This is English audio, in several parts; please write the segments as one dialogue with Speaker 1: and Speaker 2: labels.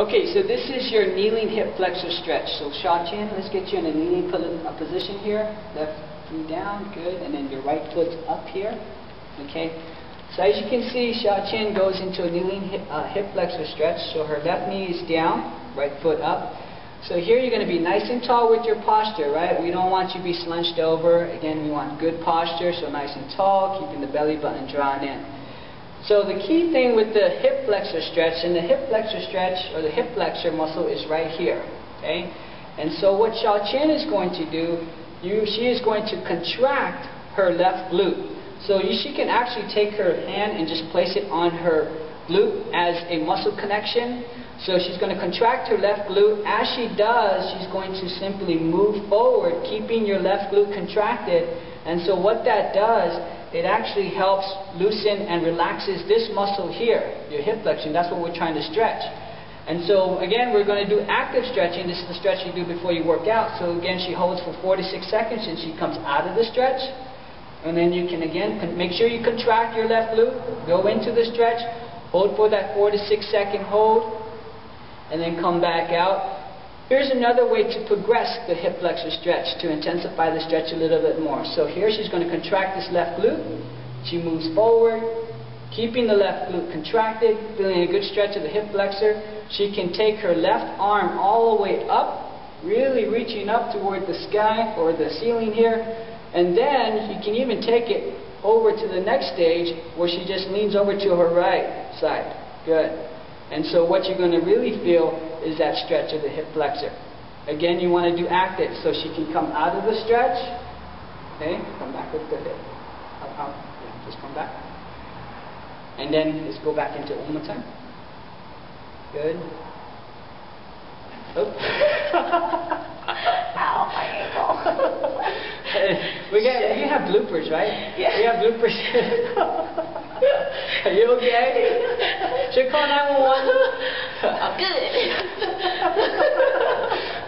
Speaker 1: Okay, so this is your kneeling hip flexor stretch. So Sha-Chin, let's get you in a kneeling position here. Left knee down, good, and then your right foot's up here. Okay, so as you can see, Sha-Chin goes into a kneeling hip flexor stretch. So her left knee is down, right foot up. So here you're going to be nice and tall with your posture, right? We don't want you to be slunched over. Again, we want good posture, so nice and tall, keeping the belly button drawn in. So the key thing with the hip flexor stretch, and the hip flexor stretch, or the hip flexor muscle is right here, okay? And so what Sha-Chin is going to do, she is going to contract her left glute. So she can actually take her hand and just place it on her glute as a muscle connection. So she's going to contract her left glute. As she does, she's going to simply move forward, keeping your left glute contracted. And so what that does, it actually helps loosen and relaxes this muscle here, your hip flexion. That's what we're trying to stretch. And so again, we're going to do active stretching. This is the stretch you do before you work out. So again, she holds for 4 to 6 seconds and she comes out of the stretch. And then you can again, make sure you contract your left glute, go into the stretch, hold for that 4 to 6 second hold, and then come back out. Here's another way to progress the hip flexor stretch, to intensify the stretch a little bit more. So here she's going to contract this left glute. She moves forward, keeping the left glute contracted, feeling a good stretch of the hip flexor. She can take her left arm all the way up, really reaching up toward the sky or the ceiling here. And then you can even take it over to the next stage where she just leans over to her right side. Good. And so what you're going to really feel is that stretch of the hip flexor. Again, you want to do active, so she can come out of the stretch. Okay, come back with the hip. Up. Yeah, just come back. And then let's go back into it one more time. Good. Oh.
Speaker 2: Ow, my ankle.
Speaker 1: We have bloopers, right?
Speaker 2: Yeah.
Speaker 1: We have bloopers. Are you okay? Should I call 911?
Speaker 2: I'm good.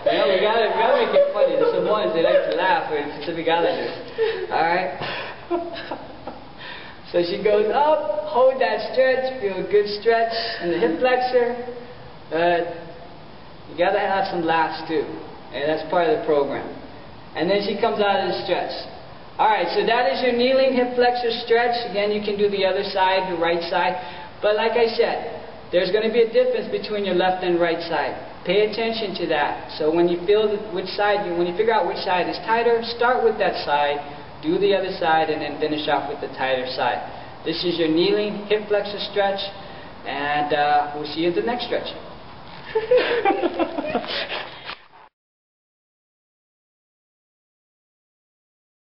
Speaker 1: Yeah, we gotta make it funny. There's some ones that like to laugh with Pacific Islanders. Alright? So she goes up, hold that stretch, feel a good stretch in the hip flexor. You gotta have some laughs too. And that's part of the program. And then she comes out of the stretch. Alright, so that is your kneeling hip flexor stretch. Again, you can do the other side, the right side. But like I said, there's going to be a difference between your left and right side. Pay attention to that. So when you feel when you figure out which side is tighter, start with that side, do the other side, and then finish off with the tighter side. This is your kneeling hip flexor stretch, and we'll see you at the next stretch.